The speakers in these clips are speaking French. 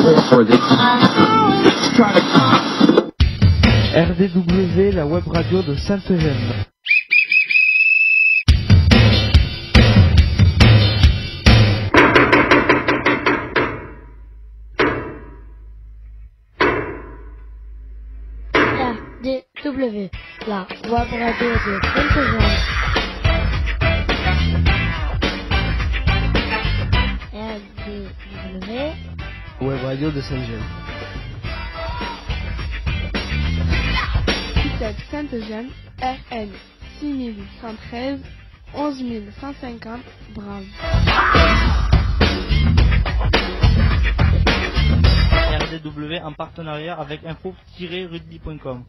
RDW, la web radio de Sainte-Eugène. RDW, la web radio de Sainte-Eugène. RDW, Web radio de Sainte-Eugène. Sainte-Eugène, RN 6113 11150 Brave. RDW en partenariat avec info-rugby.com.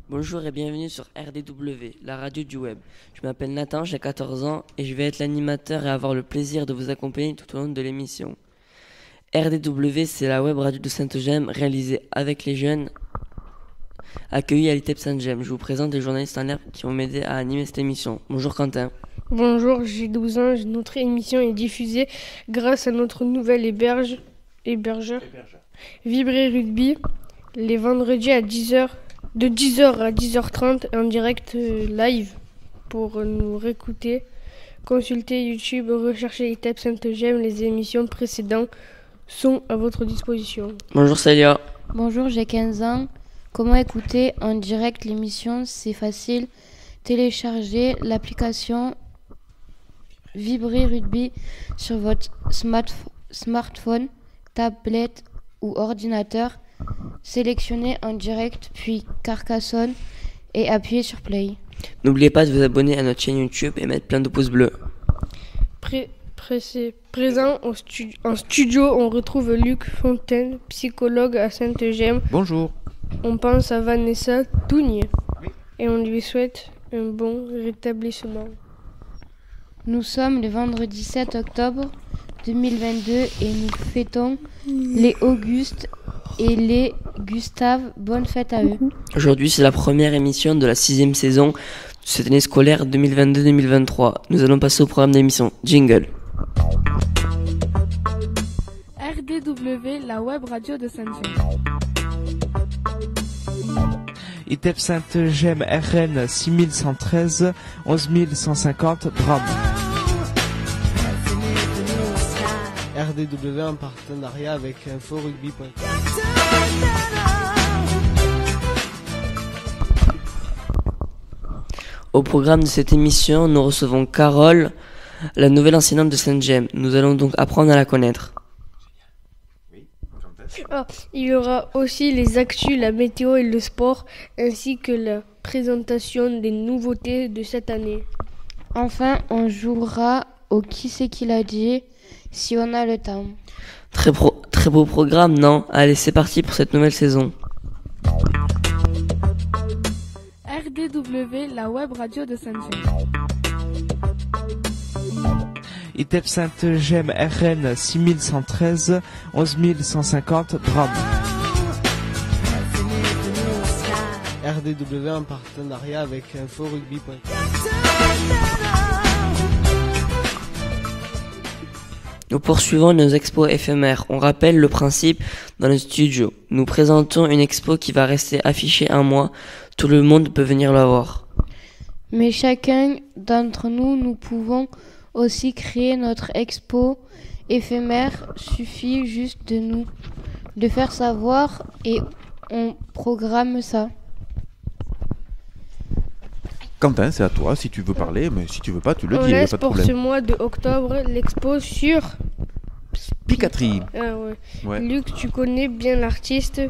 Bonjour et bienvenue sur RDW, la radio du web. Je m'appelle Nathan, j'ai 14 ans et je vais être l'animateur et avoir le plaisir de vous accompagner tout au long de l'émission. RDW, c'est la web radio de Sainte-Eugène réalisée avec les jeunes accueillis à l'ITEP Sainte-Gemme. Je vous présente les journalistes en herbe qui vont m'aider à animer cette émission. Bonjour Quentin. Bonjour, j'ai 12 ans. Notre émission est diffusée grâce à notre nouvel hébergeur Vibrer Rugby les vendredis à 10h. De 10h à 10h30 en direct live. Pour nous réécouter, consultez YouTube, recherchez ITEP Sainte-Eugène. Les émissions précédentes sont à votre disposition. Bonjour Célia. Bonjour, j'ai 15 ans. Comment écouter en direct l'émission? C'est facile. Téléchargez l'application Vibrer Rugby sur votre smartphone, tablette ou ordinateur. Sélectionnez en direct puis Carcassonne et appuyez sur Play. N'oubliez pas de vous abonner à notre chaîne YouTube et mettre plein de pouces bleus. Présent en studio, on retrouve Luc Fontaine, psychologue à Sainte-Eugène. Bonjour. On pense à Vanessa Tougne et on lui souhaite un bon rétablissement. Nous sommes le vendredi 7 octobre 2022 et nous fêtons les Auguste et les Gustave. Bonne fête à eux. Aujourd'hui, c'est la première émission de la 6e saison de cette année scolaire 2022-2023. Nous allons passer au programme d'émission. Jingle. RDW, la web radio de Sainte-Eugène. ITEP Sainte-Eugène, RN 6113 11150 Drame. RDW en partenariat avec info-rugby.com. Au programme de cette émission, nous recevons Carole, la nouvelle enseignante de Sainte-Gemme. Nous allons donc apprendre à la connaître. Il y aura aussi les actus, la météo et le sport, ainsi que la présentation des nouveautés de cette année. Enfin, on jouera au Qui c'est qui l'a dit, si on a le temps. Très beau programme, non? Allez, c'est parti pour cette nouvelle saison. RDW, la web radio de Sainte-Eugène. ITEP Sainte-Eugène, RN 6113 11150 Drame. RDW en partenariat avec info-rugby.com. Nous poursuivons nos expos éphémères. On rappelle le principe dans le studio. Nous présentons une expo qui va rester affichée un mois. Tout le monde peut venir la voir. Mais chacun d'entre nous, nous pouvons aussi créer notre expo éphémère. Suffit juste de faire savoir et on programme ça. Quentin, c'est à toi si tu veux parler, mais si tu veux pas, tu le On dis, il n'y a laisse pas de pour problème. ce mois de octobre l'expo sur Picaterie. Ouais. Luc, tu connais bien l'artiste.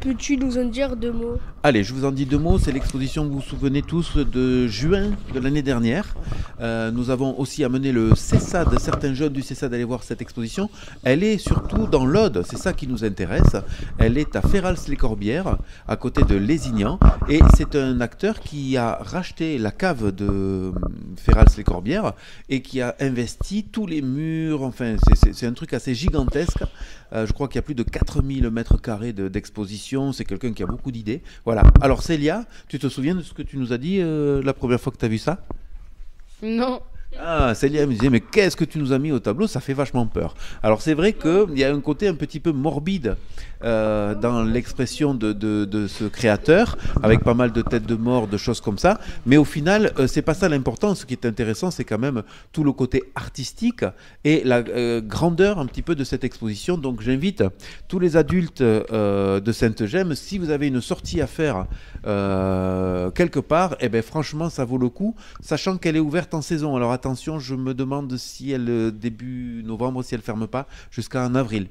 Peux-tu nous en dire 2 mots? Allez, je vous en dis 2 mots. C'est l'exposition, vous vous souvenez tous, de juin de l'année dernière. Nous avons aussi amené le CESAD, certains jeunes du CESAD à aller voir cette exposition. Elle est surtout dans l'Aude, c'est ça qui nous intéresse. Elle est à Férals-les-Corbières, à côté de Lézignan. Et c'est un acteur qui a racheté la cave de Férals-les-Corbières et qui a investi tous les murs. Enfin, c'est un truc assez gigantesque. Je crois qu'il y a plus de 4000 mètres carrés d'exposition. C'est quelqu'un qui a beaucoup d'idées. Voilà. Voilà. Alors Célia, tu te souviens de ce que tu nous as dit la première fois que tu as vu ça? Non. Ah, Célia me disait, mais qu'est-ce que tu nous as mis au tableau? Ça fait vachement peur. Alors c'est vrai qu'il y a un côté un petit peu morbide dans l'expression de ce créateur, avec pas mal de têtes de mort, de choses comme ça. Mais au final, c'est pas ça l'important. Ce qui est intéressant, c'est quand même tout le côté artistique et la grandeur un petit peu de cette exposition. Donc j'invite tous les adultes de Sainte-Gemme, si vous avez une sortie à faire quelque part, eh ben franchement, ça vaut le coup, sachant qu'elle est ouverte en saison. Alors attention, je me demande si elle début novembre, si elle ferme pas jusqu'en avril.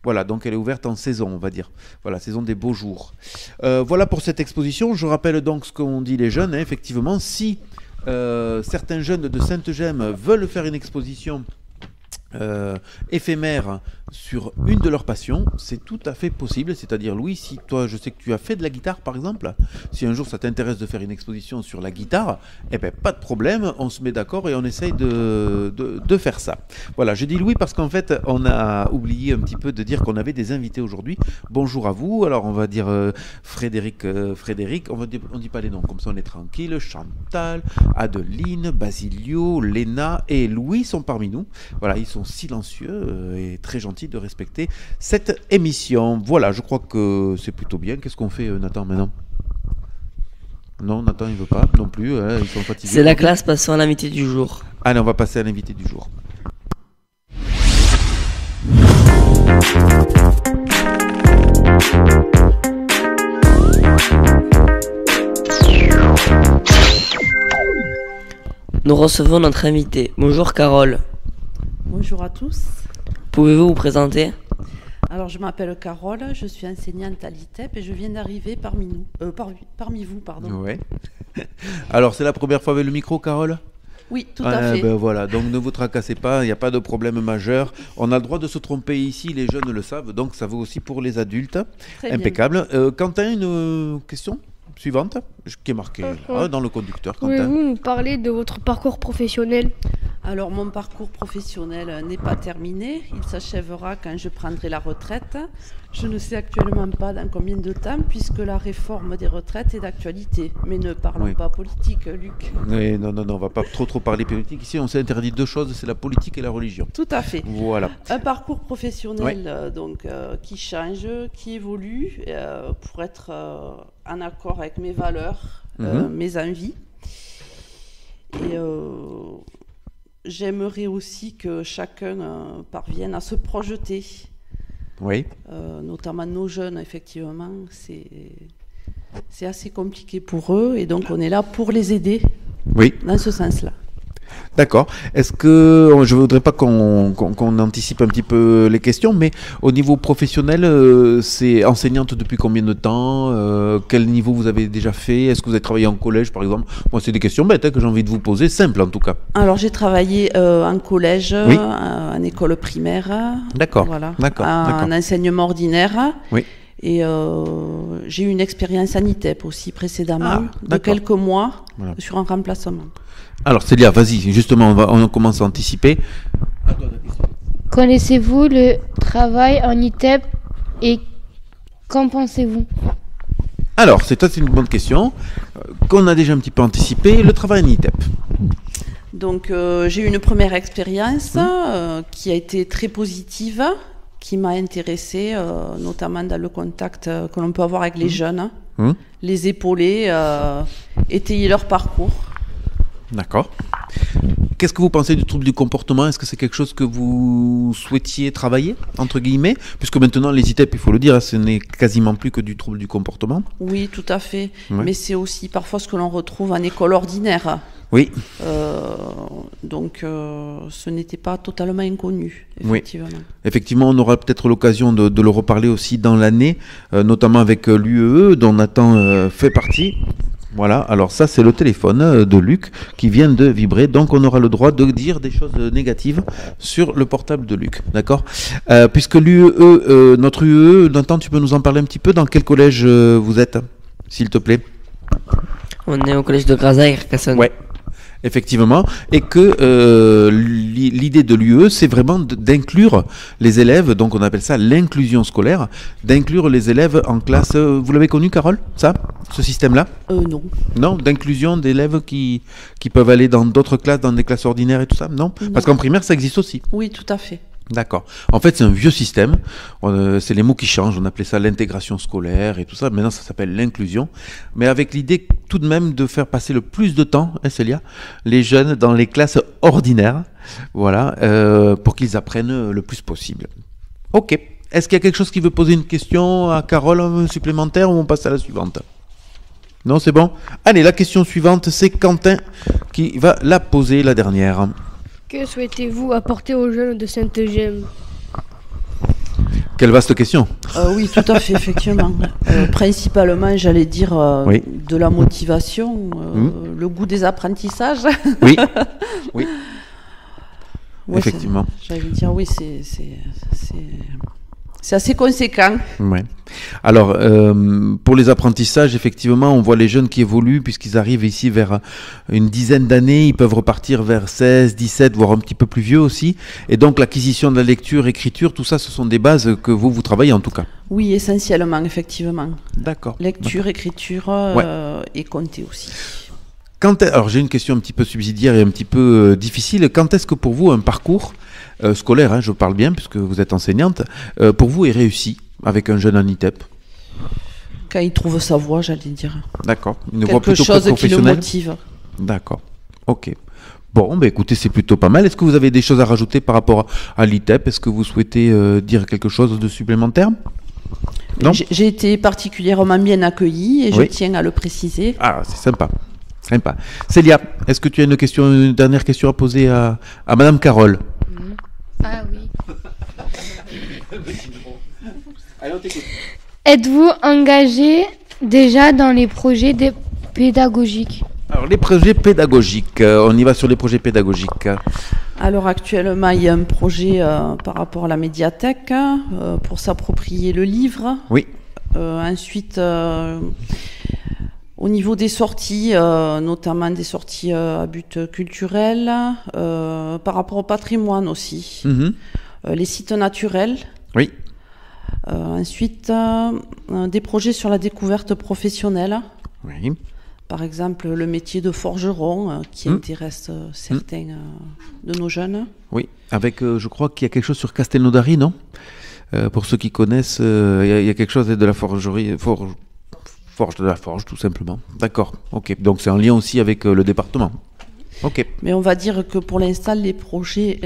Voilà, donc elle est ouverte en saison, on va dire. Voilà, saison des beaux jours. Voilà pour cette exposition. Je rappelle donc ce qu'ont dit les jeunes. Hein, effectivement, si certains jeunes de Sainte-Gemme veulent faire une exposition éphémère sur une de leurs passions, c'est tout à fait possible. C'est-à-dire, Louis, si toi, je sais que tu as fait de la guitare par exemple, si un jour ça t'intéresse de faire une exposition sur la guitare, eh ben pas de problème, on se met d'accord et on essaye de faire ça. Voilà, je dis Louis parce qu'en fait on a oublié un petit peu de dire qu'on avait des invités aujourd'hui. Bonjour à vous. Alors on va dire Frédéric, on dit pas les noms, comme ça on est tranquille. Chantal, Adeline, Basilio, Léna et Louis sont parmi nous. Voilà, ils sont silencieux et très gentils de respecter cette émission. Voilà, je crois que c'est plutôt bien. Qu'est-ce qu'on fait, Nathan, maintenant? Non, Nathan, il veut pas non plus. Ils sont fatigués. C'est la classe, passons à l'invité du jour. Allez, on va passer à l'invité du jour. Nous recevons notre invité. Bonjour Carole. Bonjour à tous. Pouvez-vous vous présenter? Alors je m'appelle Carole, je suis enseignante à l'ITEP et je viens d'arriver parmi vous. Ouais. Alors c'est la première fois avec le micro, Carole? Oui, tout à fait. Ben voilà, donc ne vous tracassez pas, il n'y a pas de problème majeur. On a le droit de se tromper ici, les jeunes le savent, donc ça vaut aussi pour les adultes. Très impeccable. Quentin, une question suivante qui est marquée dans le conducteur. Quentin. Pouvez-vous nous parler de votre parcours professionnel? Alors mon parcours professionnel n'est pas terminé, il s'achèvera quand je prendrai la retraite. Je ne sais actuellement pas dans combien de temps puisque la réforme des retraites est d'actualité. Mais ne parlons pas politique, Luc. Oui, non, on va pas trop parler politique. Ici, on s'est interdit deux choses, c'est la politique et la religion. Tout à fait. Voilà. Un parcours professionnel qui change, qui évolue pour être en accord avec mes valeurs, mes envies. Et j'aimerais aussi que chacun parvienne à se projeter. Oui. Notamment nos jeunes, effectivement, c'est assez compliqué pour eux et donc on est là pour les aider dans ce sens-là. D'accord. Est-ce que, je ne voudrais pas qu'on anticipe un petit peu les questions, mais au niveau professionnel, c'est enseignante depuis combien de temps? Quel niveau vous avez déjà fait? Est-ce que vous avez travaillé en collège, par exemple? Moi, c'est des questions bêtes que j'ai envie de vous poser, simples en tout cas. Alors, j'ai travaillé en collège, en école primaire. D'accord. Voilà, en enseignement ordinaire. Oui. Et j'ai eu une expérience en ITEP aussi précédemment, de quelques mois, sur un remplacement. Alors Célia, vas-y, justement, on commence à anticiper. Connaissez-vous le travail en ITEP et qu'en pensez-vous? Alors, c'est une bonne question qu'on a déjà un petit peu anticipé, le travail en ITEP. Donc, j'ai eu une première expérience qui a été très positive, qui m'a intéressée, notamment dans le contact que l'on peut avoir avec les jeunes, les épauler, étayer leur parcours. D'accord. Qu'est-ce que vous pensez du trouble du comportement? Est-ce que c'est quelque chose que vous souhaitiez travailler, entre guillemets? Puisque maintenant, les ITEP, il faut le dire, ce n'est quasiment plus que du trouble du comportement. Oui, tout à fait. Mais c'est aussi parfois ce que l'on retrouve en école ordinaire. Oui. Donc, ce n'était pas totalement inconnu, effectivement. Oui. Effectivement, on aura peut-être l'occasion de le reparler aussi dans l'année, notamment avec l'UEE, dont Nathan fait partie. Voilà, alors ça c'est le téléphone de Luc qui vient de vibrer, donc on aura le droit de dire des choses négatives sur le portable de Luc, d'accord? Puisque l'UEE, notre UEE, Nathan, tu peux nous en parler un petit peu? Dans quel collège vous êtes, s'il te plaît? On est au collège de Graza et Carcassonne. Ouais. Effectivement, et que l'idée de l'UE, c'est vraiment d'inclure les élèves, donc on appelle ça l'inclusion scolaire, d'inclure les élèves en classe. Vous l'avez connu, Carole, ça, ce système-là? Non. Non, d'inclusion d'élèves qui peuvent aller dans d'autres classes, dans des classes ordinaires et tout ça? Non. Parce qu'en primaire, ça existe aussi. Oui, tout à fait. D'accord. En fait, c'est un vieux système. C'est les mots qui changent. On appelait ça l'intégration scolaire et tout ça. Maintenant, ça s'appelle l'inclusion. Mais avec l'idée tout de même de faire passer le plus de temps, hein, Célia, les jeunes dans les classes ordinaires, voilà, pour qu'ils apprennent le plus possible. Ok. Est-ce qu'il y a quelque chose qui veut poser une question à Carole supplémentaire ou on passe à la suivante? Non, c'est bon. Allez, la question suivante, c'est Quentin qui va la poser, la dernière. Que souhaitez-vous apporter aux jeunes de Sainte-Gemme? Quelle vaste question. Oui, tout à fait, effectivement. Principalement, j'allais dire de la motivation, le goût des apprentissages. Oui, oui. Ouais, effectivement. J'allais dire, oui, c'est assez conséquent. Ouais. Alors, pour les apprentissages, effectivement, on voit les jeunes qui évoluent puisqu'ils arrivent ici vers une dizaine d'années. Ils peuvent repartir vers 16, 17, voire un petit peu plus vieux aussi. Et donc, l'acquisition de la lecture, écriture, tout ça, ce sont des bases que vous travaillez en tout cas. Oui, essentiellement, effectivement. D'accord. Lecture, écriture et compter aussi. Alors, j'ai une question un petit peu subsidiaire et un petit peu difficile. Quand est-ce que pour vous, un parcours scolaire, hein, je parle bien puisque vous êtes enseignante, pour vous est réussi avec un jeune en ITEP? Quand il trouve sa voie, j'allais dire. D'accord. Une Quelque voie plutôt chose qui le professionnelle. motive. D'accord. Ok. Bon, bah écoutez, c'est plutôt pas mal. Est-ce que vous avez des choses à rajouter par rapport à l'ITEP? Est-ce que vous souhaitez dire quelque chose de supplémentaire? Non. J'ai été particulièrement bien accueillie et je tiens à le préciser. Ah, c'est sympa. Sympa. Célia, est-ce que tu as une dernière question à poser à Madame Carole? Ah oui. Êtes-vous engagé déjà dans les projets pédagogiques? Alors, les projets pédagogiques, on y va sur les projets pédagogiques. Alors actuellement, il y a un projet par rapport à la médiathèque pour s'approprier le livre. Oui. Ensuite, au niveau des sorties, notamment des sorties à but culturel, par rapport au patrimoine aussi, les sites naturels. Oui. Ensuite, des projets sur la découverte professionnelle. Oui. Par exemple, le métier de forgeron qui intéresse certains de nos jeunes. Oui, avec, je crois qu'il y a quelque chose sur Castelnaudary, non? Pour ceux qui connaissent, il y a quelque chose de la forgerie, forge de la forge, tout simplement. D'accord, ok. Donc c'est en lien aussi avec le département. Ok. Mais on va dire que pour l'instant, les projets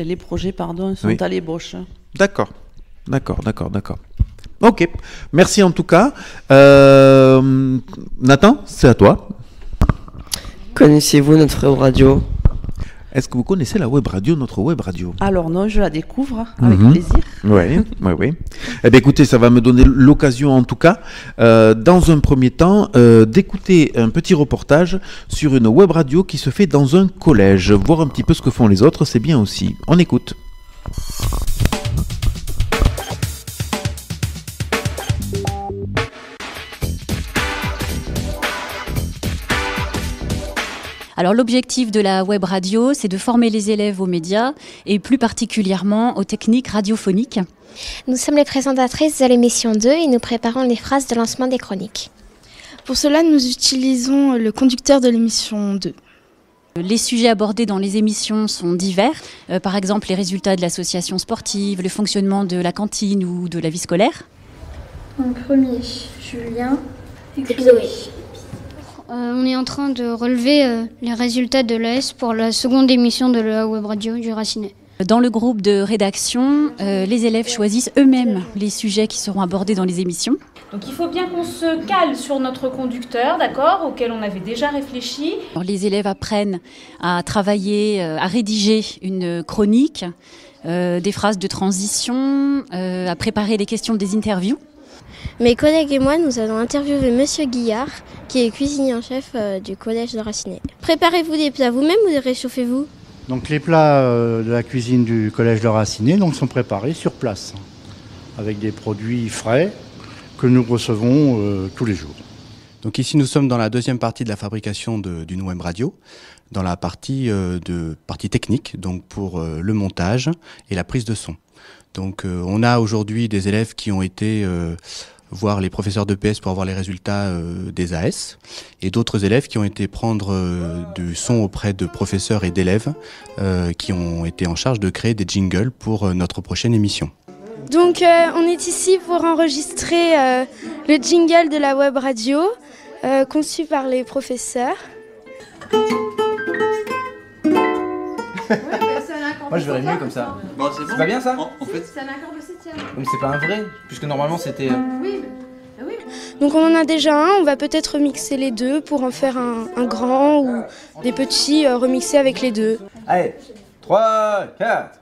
sont à l'ébauche. D'accord. Ok. Merci en tout cas. Nathan, c'est à toi. Connaissez-vous notre web radio? Est-ce que vous connaissez la web radio, notre web radio? Alors non, je la découvre avec plaisir. Oui. Eh bien écoutez, ça va me donner l'occasion en tout cas, dans un premier temps, d'écouter un petit reportage sur une web radio qui se fait dans un collège. Voir un petit peu ce que font les autres, c'est bien aussi. On écoute. Alors l'objectif de la web radio, c'est de former les élèves aux médias et plus particulièrement aux techniques radiophoniques. Nous sommes les présentatrices de l'émission 2 et nous préparons les phrases de lancement des chroniques. Pour cela, nous utilisons le conducteur de l'émission 2. Les sujets abordés dans les émissions sont divers. Par exemple, les résultats de l'association sportive, le fonctionnement de la cantine ou de la vie scolaire. En premier, Julien et Chloé. On est en train de relever les résultats de l'AS pour la seconde émission de la web radio du Racinet. Dans le groupe de rédaction, les élèves choisissent eux-mêmes les sujets qui seront abordés dans les émissions. Donc il faut bien qu'on se cale sur notre conducteur, d'accord, auquel on avait déjà réfléchi. Alors, les élèves apprennent à travailler, à rédiger une chronique, des phrases de transition, à préparer les questions des interviews. Mes collègues et moi, nous allons interviewer Monsieur Guillard, qui est cuisinier en chef du collège de Racinet. Préparez-vous des plats vous-même ou les réchauffez-vous? Donc les plats de la cuisine du collège de Racinet sont préparés sur place, avec des produits frais que nous recevons tous les jours. Donc ici nous sommes dans la deuxième partie de la fabrication d'une web radio, dans la partie technique, donc pour le montage et la prise de son. Donc on a aujourd'hui des élèves qui ont été voir les professeurs d'EPS pour avoir les résultats des AS, et d'autres élèves qui ont été prendre du son auprès de professeurs et d'élèves qui ont été en charge de créer des jingles pour notre prochaine émission. Donc on est ici pour enregistrer le jingle de la web radio conçu par les professeurs. Moi je verrais mieux comme ça. Bon, c'est pas bien ça en fait, C'est un accord de septième. Mais c'est pas un vrai, puisque normalement c'était... Oui. Donc on en a déjà un, on va peut-être remixer les deux pour en faire un grand ou des petits remixés avec les deux. Allez, 3, 4.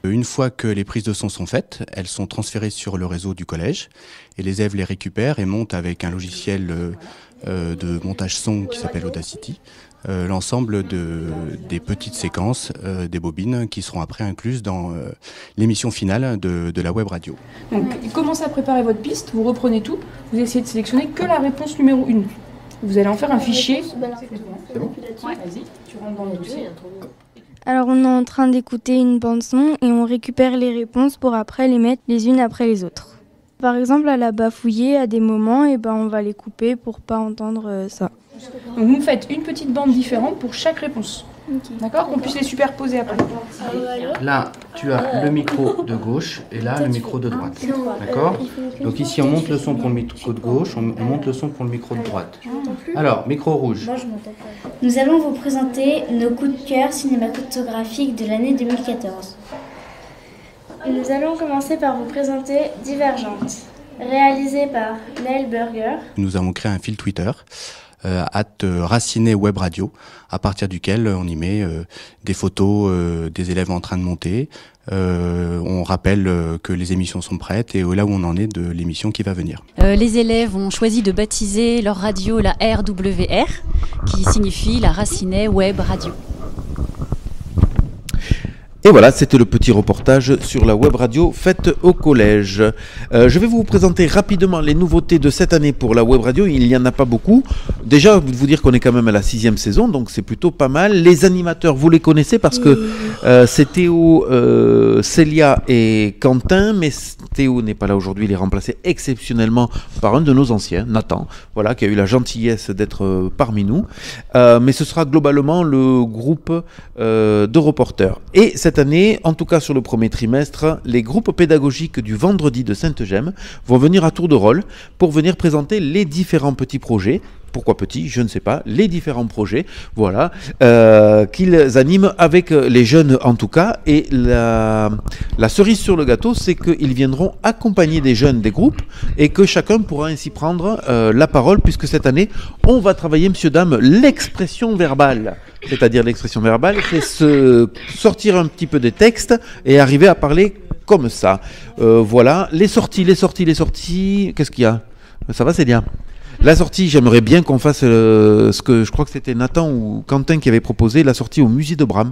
Une fois que les prises de son sont faites, elles sont transférées sur le réseau du collège et les élèves les récupèrent et montent avec un logiciel de montage son qui s'appelle Audacity l'ensemble des petites séquences, des bobines qui seront après incluses dans l'émission finale de la web radio. Donc, commencez à préparer votre piste, vous reprenez tout, vous essayez de sélectionner que la réponse numéro 1. Vous allez en faire un fichier. C'est bon ? Ouais, vas-y, tu rentres dans le dossier. Alors on est en train d'écouter une bande son et on récupère les réponses pour après les mettre les unes après les autres. Par exemple, elle a bafouillé à des moments, et on va les couper pour pas entendre ça. Donc vous me faites une petite bande différente pour chaque réponse. Okay. D'accord ? Qu'on puisse les superposer après. Là, tu as le micro de gauche et là, le micro de droite. D'accord ? Donc ici, on monte le son pour le micro de gauche, on monte le son pour le micro de droite. Alors, micro rouge. Nous allons vous présenter nos coups de cœur cinématographiques de l'année 2014. Nous allons commencer par vous présenter Divergente, réalisé par Neil Burger. Nous avons créé un fil Twitter @Raciné Web Radio, à partir duquel on y met des photos des élèves en train de monter. On rappelle que les émissions sont prêtes et là où on en est de l'émission qui va venir. Les élèves ont choisi de baptiser leur radio la RWR, qui signifie la Raciné Web Radio. Et voilà, c'était le petit reportage sur la web radio faite au collège. Je vais vous présenter rapidement les nouveautés de cette année pour la web radio. Il n'y en a pas beaucoup. Déjà, vous dire qu'on est quand même à la 6e saison, donc c'est plutôt pas mal. Les animateurs, vous les connaissez parce que c'est Théo, Célia et Quentin, mais Théo n'est pas là aujourd'hui. Il est remplacé exceptionnellement par un de nos anciens, Nathan, voilà, qui a eu la gentillesse d'être parmi nous. Mais ce sera globalement le groupe de reporters. Et cette année, en tout cas sur le premier trimestre, les groupes pédagogiques du vendredi de Sainte-Gemme vont venir à tour de rôle pour venir présenter les différents petits projets. Pourquoi petits, je ne sais pas, les différents projets, voilà, qu'ils animent avec les jeunes en tout cas. Et la cerise sur le gâteau, c'est qu'ils viendront accompagner des jeunes des groupes et que chacun pourra ainsi prendre la parole, puisque cette année, on va travailler, messieurs, dames, l'expression verbale. C'est-à-dire l'expression verbale, c'est se sortir un petit peu des textes et arriver à parler comme ça. Voilà, les sorties, qu'est-ce qu'il y a ? Ça va, Célia ? La sortie, j'aimerais bien qu'on fasse ce que je crois que c'était Nathan ou Quentin qui avait proposé, la sortie au musée de Bram.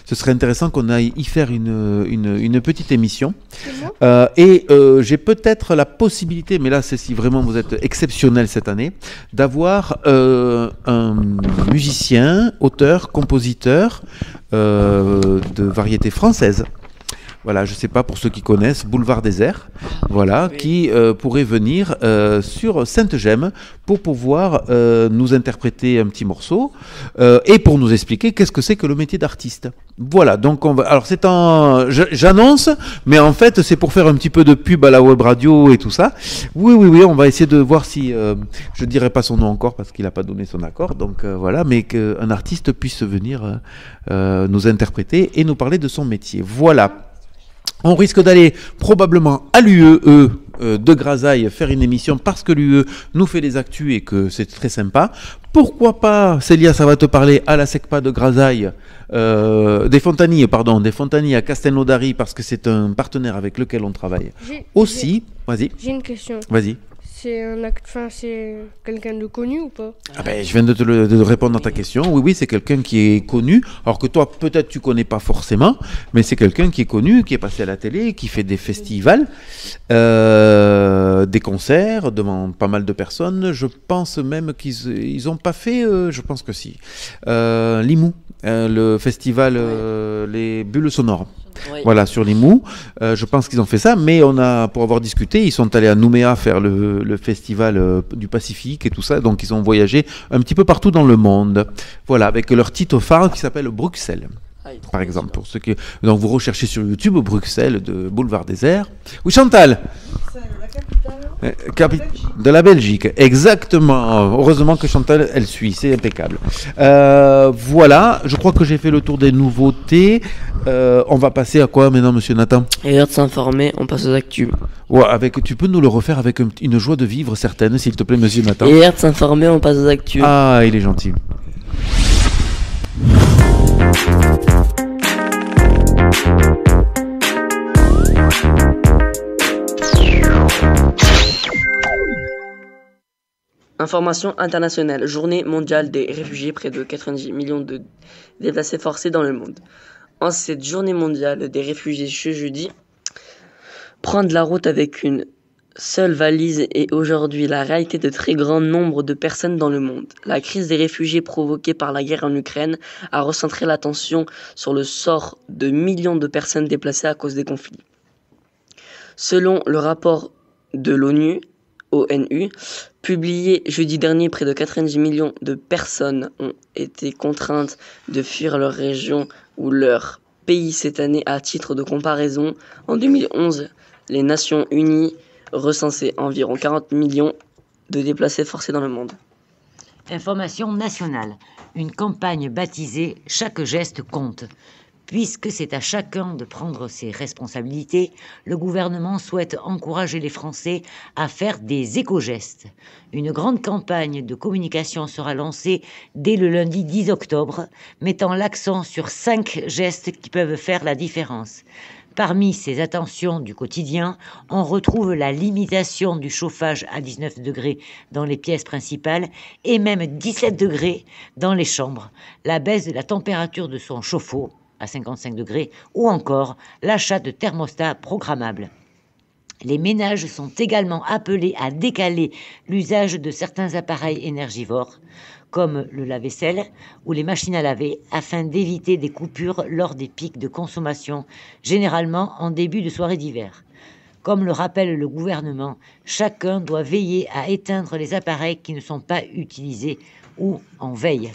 Ce serait intéressant qu'on aille y faire une petite émission. J'ai peut-être la possibilité, mais là c'est si vraiment vous êtes exceptionnel cette année, d'avoir un musicien, auteur, compositeur de variété française. Voilà, je ne sais pas, pour ceux qui connaissent, Boulevard Désert, voilà, oui. Qui pourrait venir sur Sainte-Gemme pour pouvoir nous interpréter un petit morceau et pour nous expliquer qu'est-ce que c'est que le métier d'artiste. Voilà, donc on va. Alors c'est j'annonce, mais en fait c'est pour faire un petit peu de pub à la web radio et tout ça. Oui, on va essayer de voir si je dirai pas son nom encore parce qu'il n'a pas donné son accord. Donc voilà, mais qu'un artiste puisse venir nous interpréter et nous parler de son métier. Voilà. On risque d'aller probablement à l'UE de Grasailles faire une émission parce que l'UE nous fait les actus et que c'est très sympa. Pourquoi pas, Célia, ça va te parler à la SECPA de Grasailles, des Fontanilles à Castelnaudary parce que c'est un partenaire avec lequel on travaille. Vas-y. J'ai une question. Vas-y. c'est quelqu'un de connu ou pas? Ah ben, je viens de répondre à ta question. Oui, oui, c'est quelqu'un qui est connu. Alors que toi, peut-être tu connais pas forcément, mais c'est quelqu'un qui est connu, qui est passé à la télé, qui fait des festivals, des concerts devant pas mal de personnes. Je pense même qu'ils ont pas fait, je pense que si, Limoux, le festival Les Bulles Sonores. Oui. Voilà, sur Limoux, je pense qu'ils ont fait ça, mais pour avoir discuté, ils sont allés à Nouméa faire le festival du Pacifique et tout ça, donc ils ont voyagé un petit peu partout dans le monde, voilà, avec leur titre phare qui s'appelle Bruxelles, par exemple, pour ceux qui... Donc vous recherchez sur YouTube Bruxelles de Boulevard Désert. Oui, Chantal. De la Belgique, exactement. Heureusement que Chantal, elle suit, c'est impeccable. Voilà, je crois que j'ai fait le tour des nouveautés. On va passer à quoi maintenant, monsieur Nathan? Et l'heure de s'informer, on passe aux actus. Ouais, tu peux nous le refaire avec une joie de vivre certaine, s'il te plaît, monsieur Nathan. Et l'heure de s'informer, on passe aux actus. Ah, il est gentil. Information internationale. Journée mondiale des réfugiés. Près de 90 millions de déplacés forcés dans le monde. En cette journée mondiale des réfugiés ce jeudi, prendre la route avec une seule valise est aujourd'hui la réalité de très grand nombre de personnes dans le monde. La crise des réfugiés provoquée par la guerre en Ukraine a recentré l'attention sur le sort de millions de personnes déplacées à cause des conflits. Selon le rapport de l'ONU, publié jeudi dernier, près de 90 millions de personnes ont été contraintes de fuir leur région ou leur pays cette année. À titre de comparaison, en 2011, les Nations Unies recensaient environ 40 millions de déplacés forcés dans le monde. Information nationale. Une campagne baptisée « Chaque geste compte ». Puisque c'est à chacun de prendre ses responsabilités, le gouvernement souhaite encourager les Français à faire des éco-gestes. Une grande campagne de communication sera lancée dès le lundi 10 octobre, mettant l'accent sur 5 gestes qui peuvent faire la différence. Parmi ces attentions du quotidien, on retrouve la limitation du chauffage à 19 degrés dans les pièces principales et même 17 degrés dans les chambres, la baisse de la température de son chauffe-eau à 55 degrés, ou encore l'achat de thermostats programmables. Les ménages sont également appelés à décaler l'usage de certains appareils énergivores, comme le lave-vaisselle ou les machines à laver, afin d'éviter des coupures lors des pics de consommation, généralement en début de soirée d'hiver. Comme le rappelle le gouvernement, chacun doit veiller à éteindre les appareils qui ne sont pas utilisés ou en veille.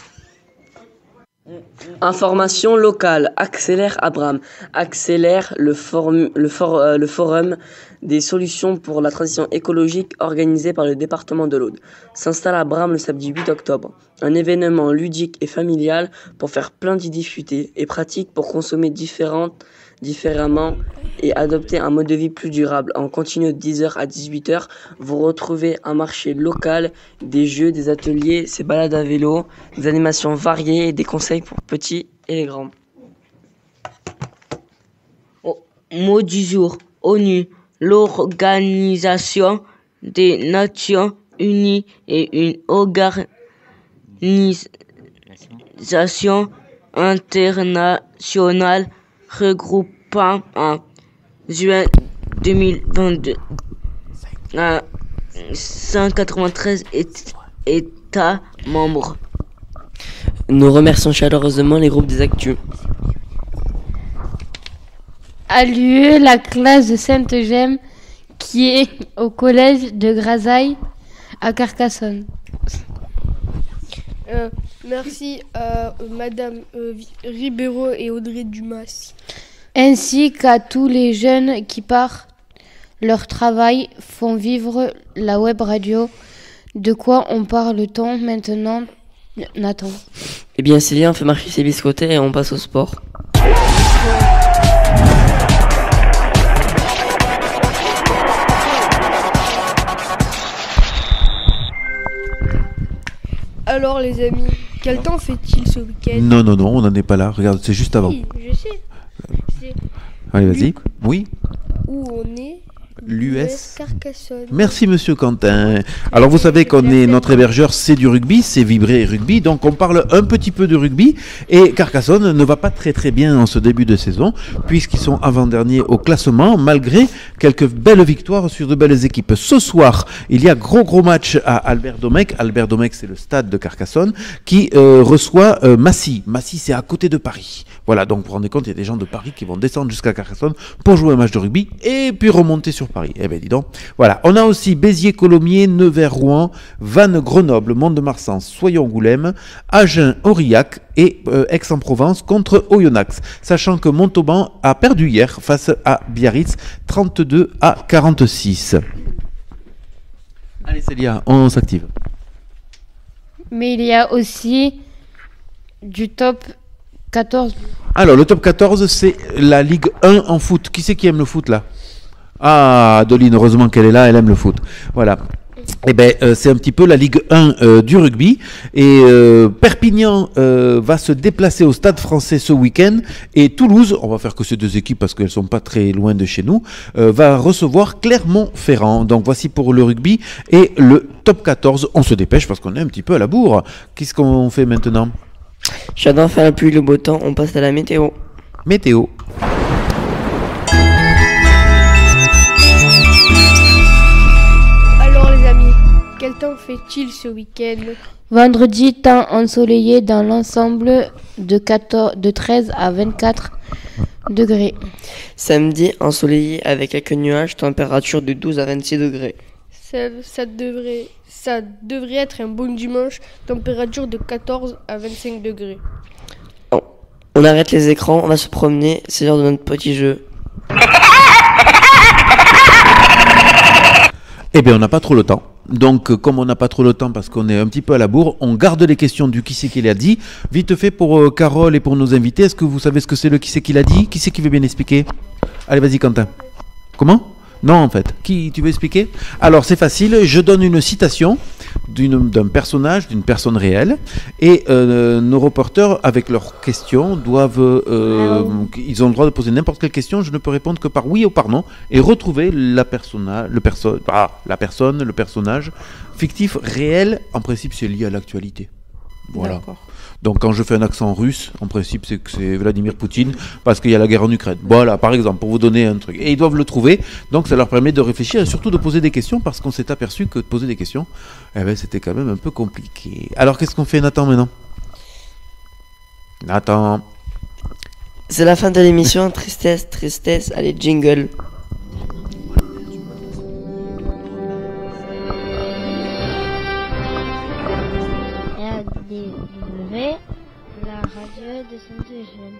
Information locale. Accélère Abram. Accélère le forum des solutions pour la transition écologique organisé par le département de l'Aude. S'installe à Abram le samedi 8 octobre. Un événement ludique et familial pour faire plein d'idées futées et pratiques pour consommer différemment et adopter un mode de vie plus durable. En continu de 10h à 18h, vous retrouvez un marché local, des jeux, des ateliers, des balades à vélo, des animations variées et des conseils pour petits et les grands. Mot du jour. ONU, l'Organisation des Nations Unies est une organisation internationale regroupant en juin 2022 à 193 États membres. Nous remercions chaleureusement les groupes des actus. À l'UE, la classe de Sainte-Gemme qui est au collège de Grasailles à Carcassonne. Merci à Madame Ribeiro et Audrey Dumas. Ainsi qu'à tous les jeunes qui, par leur travail, font vivre la web radio. De quoi on parle-t-on maintenant, Nathan? Eh bien, Célia, on fait marcher ses biscottés et on passe au sport. Alors les amis, quel temps fait-il ce week-end? Non, on n'en est pas là. Regarde, c'est juste avant. Oui, je sais. Allez, vas-y. Oui. Où on est? L'US Carcassonne. Merci Monsieur Quentin. Alors vous savez qu'on est notre hébergeur, c'est du rugby, c'est Vibrer Rugby, donc on parle un petit peu de rugby et Carcassonne ne va pas très bien en ce début de saison puisqu'ils sont avant-derniers au classement malgré quelques belles victoires sur de belles équipes. Ce soir, il y a gros match à Albert Domecq. Albert Domecq, c'est le stade de Carcassonne qui reçoit Massy. Massy, c'est à côté de Paris. Voilà, donc vous vous rendez compte, il y a des gens de Paris qui vont descendre jusqu'à Carcassonne pour jouer un match de rugby et puis remonter sur Paris. Eh bien, dis donc. Voilà. On a aussi Béziers-Colomiers, Nevers-Rouen, Vannes, Grenoble, Mont-de-Marsan, Soyons-Goulême, Agen, Aurillac et Aix-en-Provence contre Oyonnax. Sachant que Montauban a perdu hier face à Biarritz, 32-46. Allez, Célia, on s'active. Mais il y a aussi du top 14. Alors, le top 14, c'est la Ligue 1 en foot. Qui c'est qui aime le foot, là? Ah, Adeline, heureusement qu'elle est là, elle aime le foot. Voilà. Eh ben, c'est un petit peu la Ligue 1 du rugby. Et Perpignan va se déplacer au Stade Français ce week-end. Et Toulouse, on va faire que ces deux équipes parce qu'elles sont pas très loin de chez nous, va recevoir Clermont-Ferrand. Donc voici pour le rugby. Et le top 14, on se dépêche parce qu'on est un petit peu à la bourre. Qu'est-ce qu'on fait maintenant? J'adore faire la pluie, le beau temps, on passe à la météo. Météo. Alors les amis, quel temps fait-il ce week-end? Vendredi, temps ensoleillé dans l'ensemble de 13 à 24 degrés. Samedi, ensoleillé avec quelques nuages, température de 12 à 26 degrés. Ça devrait être un bon dimanche, température de 14 à 25 degrés. On arrête les écrans, on va se promener, c'est l'heure de notre petit jeu. Eh bien, on n'a pas trop le temps. Donc, comme on n'a pas trop le temps parce qu'on est un petit peu à la bourre, on garde les questions du qui c'est qui l'a dit. Vite fait pour Carole et pour nos invités. Est-ce que vous savez ce que c'est le qui c'est qui l'a dit? Qui c'est qui veut bien expliquer? Allez, vas-y, Quentin. Comment? Non, en fait. Qui, tu veux expliquer? Alors, c'est facile. Je donne une citation d'un personnage, d'une personne réelle. Et nos reporters, avec leurs questions, doivent... ils ont le droit de poser n'importe quelle question. Je ne peux répondre que par oui ou par non. Et retrouver le personnage fictif, réel. En principe, c'est lié à l'actualité. Voilà. D'accord. Donc quand je fais un accent russe, en principe c'est que c'est Vladimir Poutine parce qu'il y a la guerre en Ukraine. Voilà, par exemple, pour vous donner un truc. Et ils doivent le trouver, donc ça leur permet de réfléchir et surtout de poser des questions parce qu'on s'est aperçu que de poser des questions, eh ben, c'était quand même un peu compliqué. Alors qu'est-ce qu'on fait, Nathan, maintenant? Nathan. C'est la fin de l'émission, tristesse, allez, jingle. La radio de Saint-Eugène.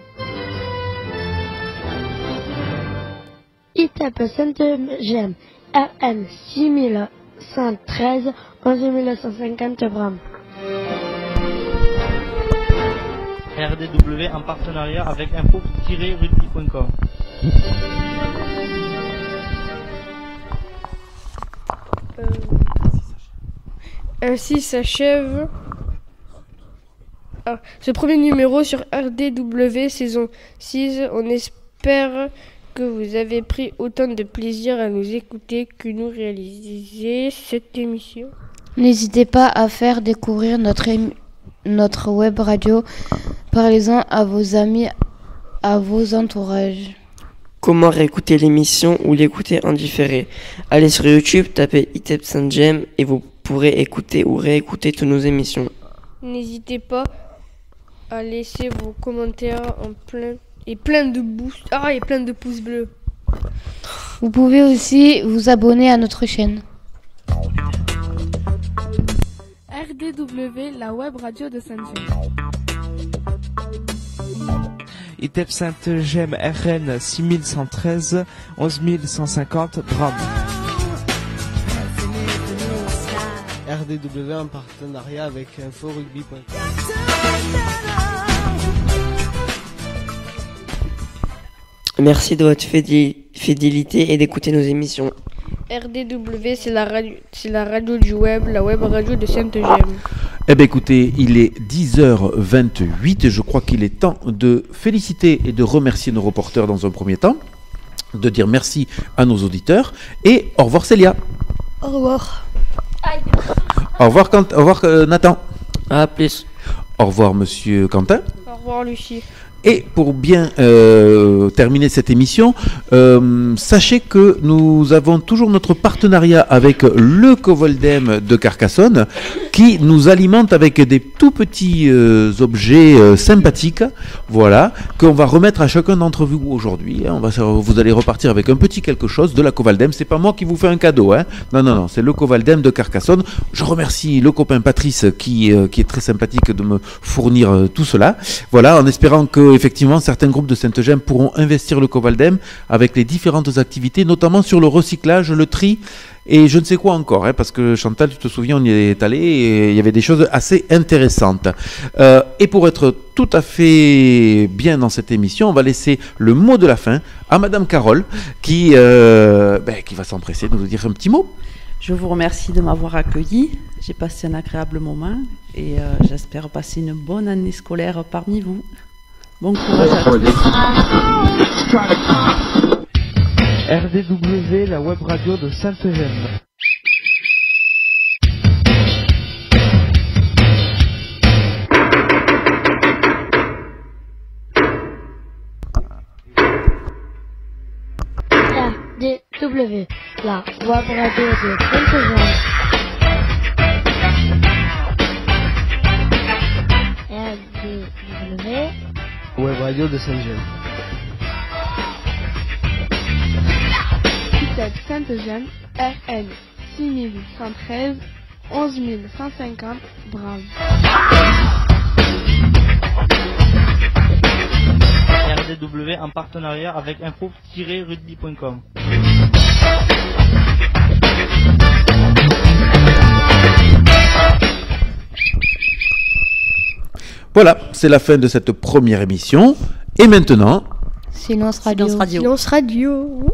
ITEP Saint-Eugène, RM 6113, 11950 grammes. RDW en partenariat avec info-rugby.com. Ainsi s'achève ce premier numéro sur RDW saison 6. On espère que vous avez pris autant de plaisir à nous écouter que nous réaliser cette émission. N'hésitez pas à faire découvrir notre web radio. Parlez-en à vos amis, à vos entourages. Comment réécouter l'émission ou l'écouter en différé? Allez sur YouTube, tapez ITEP Saint-Gem et vous pourrez écouter ou réécouter toutes nos émissions. N'hésitez pas à laisser vos commentaires plein de pouces bleus. Vous pouvez aussi vous abonner à notre chaîne. RDW, la web radio de Saint-Gem. ITEP Saint-Eugène RN 6113, 11150 grammes. RDW en partenariat avec info-rugby.com. Merci de votre fidélité et d'écouter nos émissions. RDW, c'est la radio du web, la web radio de Saint-Eugène. Eh bien écoutez, il est 10h28 et je crois qu'il est temps de féliciter et de remercier nos reporters dans un premier temps. de dire merci à nos auditeurs et au revoir Célia. Au revoir. Au revoir, Nathan. À plus. Au revoir Monsieur Quentin. Au revoir Lucie. Et pour bien terminer cette émission, sachez que nous avons toujours notre partenariat avec le Covoldem de Carcassonne qui nous alimente avec des tout petits objets sympathiques, voilà, qu'on va remettre à chacun d'entre vous aujourd'hui. Vous allez repartir avec un petit quelque chose de la Covoldem. C'est pas moi qui vous fais un cadeau, hein. Non, c'est le Covoldem de Carcassonne. Je remercie le copain Patrice qui est très sympathique de me fournir tout cela. Voilà, en espérant que effectivement certains groupes de Sainte-Gemme pourront investir le Covoldem avec les différentes activités, notamment sur le recyclage, le tri et je ne sais quoi encore, hein, parce que Chantal, tu te souviens, on y est allé et il y avait des choses assez intéressantes. Et pour être tout à fait bien dans cette émission, on va laisser le mot de la fin à Madame Carole qui va s'empresser de nous dire un petit mot. Je vous remercie de m'avoir accueilli. J'ai passé un agréable moment et j'espère passer une bonne année scolaire parmi vous. Bon courage à tous. RDW, la web radio de Sainte-Gemme. RDW, la web radio de Sainte-Gemme. RDW, web radio de Sainte-Gemme. Sainte-Gemme, RN 6113 11150 Brave. RDW en partenariat avec info-rugby.com. Voilà, c'est la fin de cette première émission. Et maintenant... Silence radio. Silence radio. Oui.